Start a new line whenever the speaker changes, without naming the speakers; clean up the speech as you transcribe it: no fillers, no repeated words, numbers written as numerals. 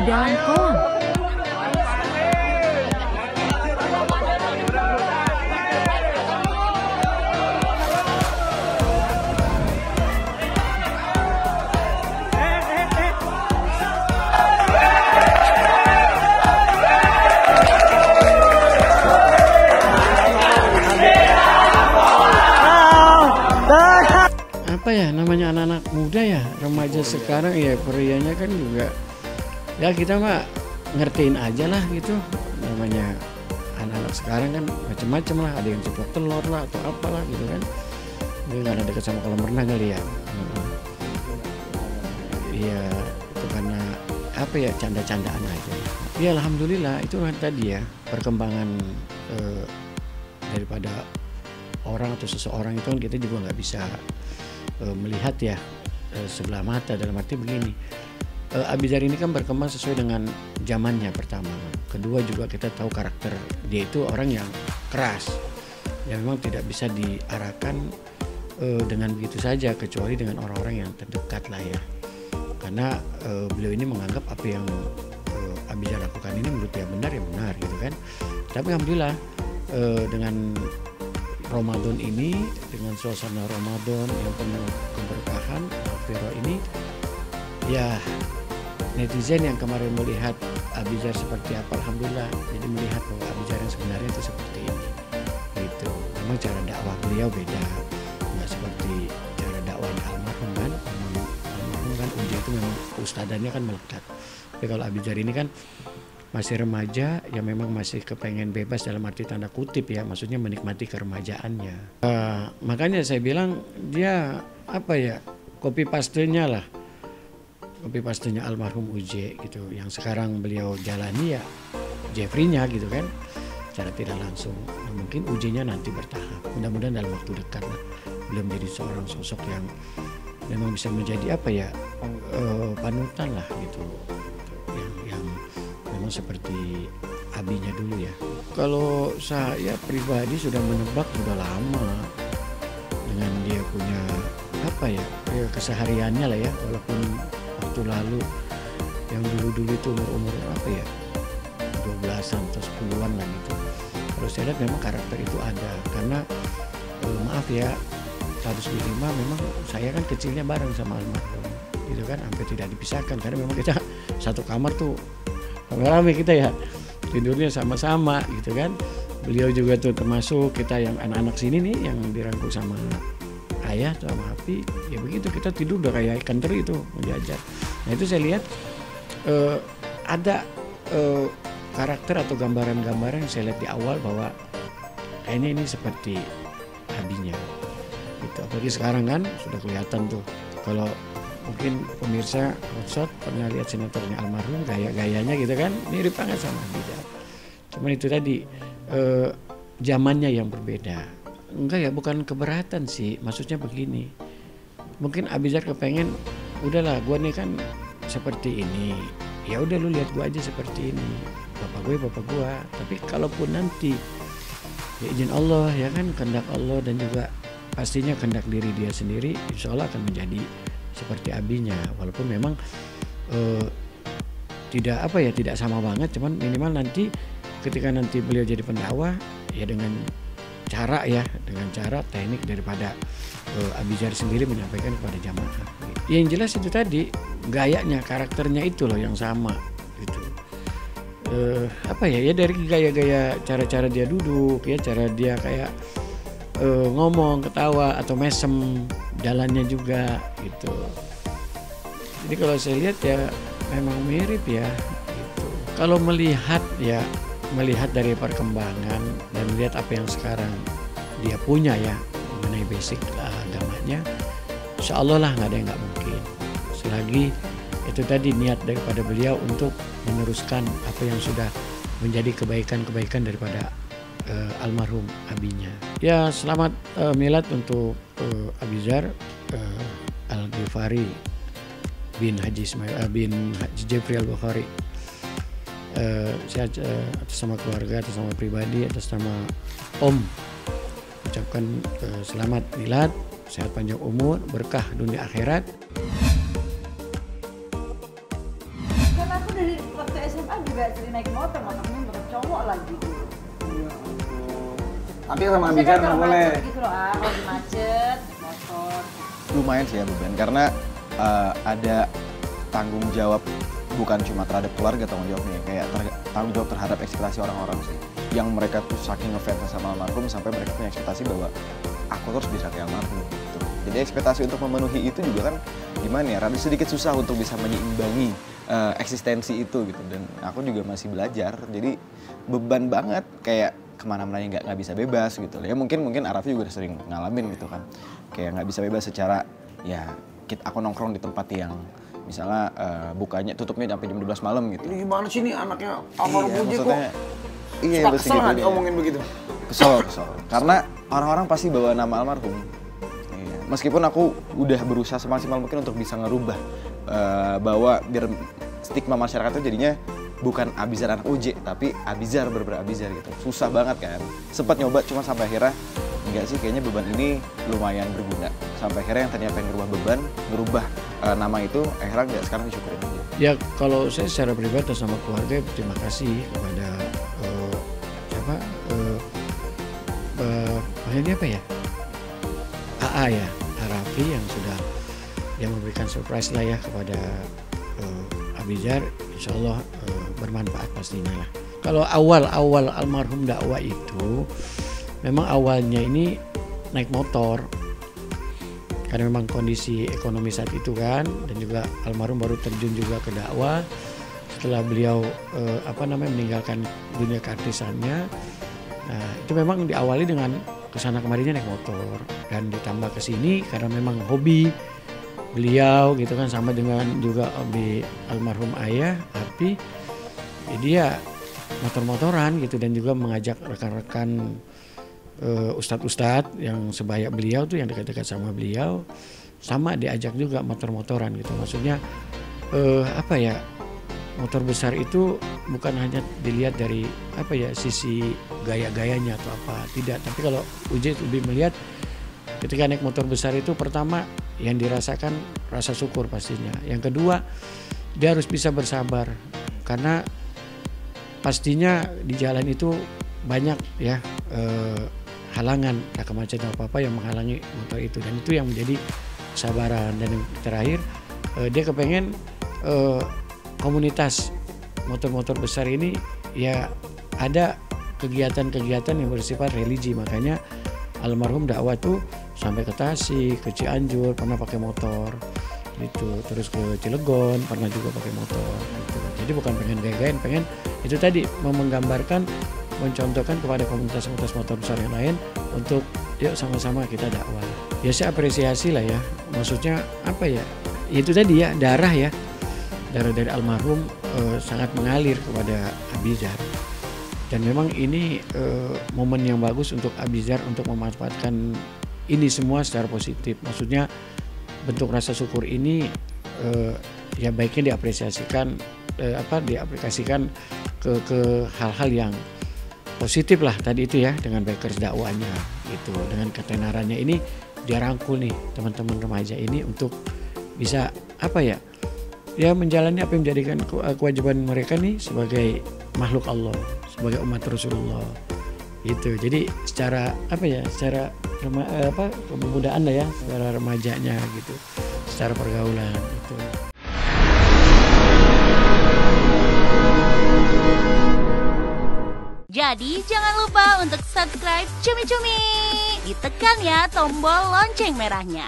dalam kolam.
Apa ya namanya anak-anak muda ya, remaja sekarang ya, prianya kan juga ya kita mah ngertiin aja lah gitu, namanya anak-anak sekarang kan macam-macam lah, ada yang ceplok telur lah atau apalah gitu kan, dia nggak ada dekat sama kolam renang kali ya. Iya, itu karena apa ya, canda-candaan aja. Ya alhamdulillah itu kan tadi ya perkembangan daripada orang atau seseorang itu kan kita juga nggak bisa melihat ya sebelah mata, dalam arti begini, Abizar ini kan berkembang sesuai dengan zamannya pertama, kedua juga kita tahu karakter dia itu orang yang keras, yang memang tidak bisa diarahkan dengan begitu saja kecuali dengan orang-orang yang terdekat lah ya, karena beliau ini menganggap apa yang Abizar lakukan ini menurut dia benar ya benar gitu kan. Tapi alhamdulillah dengan Ramadan ini, dengan suasana Ramadan yang penuh keberkahan, Al-Fira ini, ya netizen yang kemarin melihat Abizar seperti apa, alhamdulillah, jadi melihat bahwa Abizar yang sebenarnya itu seperti ini. Gitu. Memang cara dakwah beliau beda, nggak seperti cara dakwahnya almarhum kan. Almarhum kan Uji itu memang ustadzannya kan melekat. Tapi kalau Abizar ini kan masih remaja, ya memang masih kepengen bebas dalam arti tanda kutip ya, maksudnya menikmati keremajaannya. Makanya saya bilang dia apa ya, copy pastenya lah, copy pastenya almarhum Uji gitu, yang sekarang beliau jalani ya Jeffrey-nya gitu kan, cara tidak langsung. Nah, mungkin ujinya nanti bertahap, mudah-mudahan dalam waktu dekat lah beliau menjadi seorang sosok yang memang bisa menjadi apa ya, panutan lah gitu, yang memang seperti abinya dulu ya. Kalau saya pribadi sudah menebak sudah lama dengan dia punya apa ya, kesehariannya lah ya, walaupun waktu lalu yang dulu-dulu itu umur apa ya, 12-an atau 10-an lah gitu. Kalau saya lihat memang karakter itu ada, karena maaf ya, harus diterima, memang saya kan kecilnya bareng sama almarhum gitu kan, hampir tidak dipisahkan karena memang kita satu kamar tuh rame kita ya, tidurnya sama-sama gitu kan. Beliau juga tuh termasuk kita yang anak-anak sini nih yang dirangkul sama ayah sama Api, ya begitu kita tidur udah kayak ikan teri itu menjajar. Nah itu saya lihat ada karakter atau gambaran-gambaran yang saya lihat di awal bahwa kayaknya ini seperti abinya gitu. Apalagi sekarang kan sudah kelihatan tuh, kalau mungkin pemirsa Rodsat pernah lihat sinetronnya almarhum, gaya-gayanya gitu kan mirip banget sama Abizar. Cuman itu tadi zamannya yang berbeda. Enggak ya, bukan keberatan sih, maksudnya begini, mungkin Abizar kepengen udahlah gua nih kan seperti ini, ya udah lu lihat gua aja seperti ini, bapak gua. Tapi kalaupun nanti ya izin Allah ya kan, kehendak Allah dan juga pastinya kehendak diri dia sendiri, insya Allah akan menjadi seperti abinya, walaupun memang tidak apa ya, tidak sama banget, cuman minimal nanti ketika nanti beliau jadi pendakwah ya dengan cara ya, dengan cara teknik daripada Abizar sendiri menyampaikan kepada jamaah. Yang jelas itu tadi gayanya, karakternya itu loh yang sama gitu. Apa ya, ya dari gaya-gaya cara-cara dia duduk ya, cara dia kayak ngomong, ketawa atau mesem, jalannya juga gitu. Jadi kalau saya lihat ya memang mirip ya gitu. Kalau melihat ya, melihat dari perkembangan dan melihat apa yang sekarang dia punya ya mengenai basic agamanya, insya Allah lah nggak ada yang nggak mungkin. Selagi itu tadi niat daripada beliau untuk meneruskan apa yang sudah menjadi kebaikan-kebaikan daripada almarhum abinya. Ya selamat milad untuk Abizar Al-Ghifari bin Haji Jeffrey Al-Bukhari. Saya atas nama keluarga, atas nama pribadi, atas nama Om ucapkan selamat milad, sehat panjang umur, berkah dunia akhirat.
Karena aku dari
waktu SMA juga sering naik motor, motornya motor cowok lagi dulu.
Tapi sama Abizar nggak boleh.
Gitu loh, kalau di macet, motor.
Lumayan sih ya beban, karena ada tanggung jawab bukan cuma terhadap keluarga, tanggung jawabnya kayak tanggung jawab terhadap ekspektasi orang-orang sih. Yang mereka tuh saking ngefans sama almarhum sampai mereka punya ekspektasi bahwa aku terus bisa kayak almarhum gitu. Jadi ekspektasi untuk memenuhi itu juga kan gimana ya, rada sedikit susah untuk bisa menyeimbangi eksistensi itu gitu. Dan aku juga masih belajar, jadi beban banget kayak kemana-mana nggak bisa bebas gitu. Ya mungkin Arafi juga udah sering ngalamin gitu kan, kayak nggak bisa bebas secara ya aku nongkrong di tempat yang misalnya bukanya tutupnya sampai jam 12 malam gitu.
Ini gimana sih nih anaknya almarhum Uji kok?
Iya,
kesel nggak diomongin begitu?
Kesel. Karena orang-orang pasti bawa nama almarhum. Iya. Meskipun aku udah berusaha semaksimal mungkin untuk bisa ngerubah bahwa biar stigma masyarakat itu jadinya bukan Abizar anak Uji, tapi Abizar bener-bener Abizar gitu. Susah banget kan. Sempat nyoba cuma sampai akhirnya enggak sih, kayaknya beban ini lumayan berguna. Sampai akhirnya yang tadinya pengen ngerubah beban, ngerubah nama itu, akhirnya enggak, sekarang disyukurin aja.
Ya kalau saya secara pribadi sama keluarga terima kasih kepada ini apa ya, AA ya, Arafi yang sudah memberikan surprise lah ya kepada Abizar. Insya Allah bermanfaat pastinya lah. Kalau awal almarhum dakwah itu memang awalnya ini naik motor karena memang kondisi ekonomi saat itu kan, dan juga almarhum baru terjun juga ke dakwah setelah beliau meninggalkan dunia keartisannya. Nah itu memang diawali dengan kesana kemarinya naik motor, dan ditambah ke sini karena memang hobi beliau gitu kan, sama dengan juga hobi almarhum ayah Api. Jadi ya motor-motoran gitu, dan juga mengajak rekan-rekan ustadz-ustadz yang sebaya beliau tuh, yang dekat-dekat sama beliau, sama diajak juga motor-motoran gitu. Maksudnya motor besar itu bukan hanya dilihat dari sisi gaya-gayanya atau apa, tidak. Tapi kalau Uji lebih melihat ketika naik motor besar itu, pertama yang dirasakan rasa syukur pastinya. Yang kedua, dia harus bisa bersabar karena pastinya di jalan itu banyak ya halangan, macet atau apa yang menghalangi motor itu, dan itu yang menjadi kesabaran. Dan yang terakhir, dia kepengen komunitas motor-motor besar ini ya ada kegiatan-kegiatan yang bersifat religi. Makanya almarhum dakwah tuh sampai ke Tasik, ke Cianjur pernah pakai motor gitu, terus ke Cilegon pernah juga pakai motor gitu. Jadi bukan pengen gaya-gayan, pengen itu tadi menggambarkan, mencontohkan kepada komunitas-komunitas motor besar yang lain untuk yuk sama-sama kita dakwah. Ya saya apresiasi lah ya, maksudnya apa ya, itu tadi ya, darah dari almarhum sangat mengalir kepada Abizar. Dan memang ini momen yang bagus untuk Abizar untuk memanfaatkan ini semua secara positif. Maksudnya bentuk rasa syukur ini ya baiknya diaplikasikan ke hal-hal yang positif lah tadi itu ya, dengan bikers dakwahnya gitu, dengan ketenarannya ini dia rangkul nih teman-teman remaja ini untuk bisa ya menjalani apa yang menjadikan kewajiban mereka nih sebagai makhluk Allah, sebagai umat Rasulullah gitu. Jadi secara kemudaan lah ya, secara remajanya gitu, secara pergaulan gitu.
Jadi jangan lupa untuk subscribe Cumi Cumi. Ditekan ya tombol lonceng merahnya.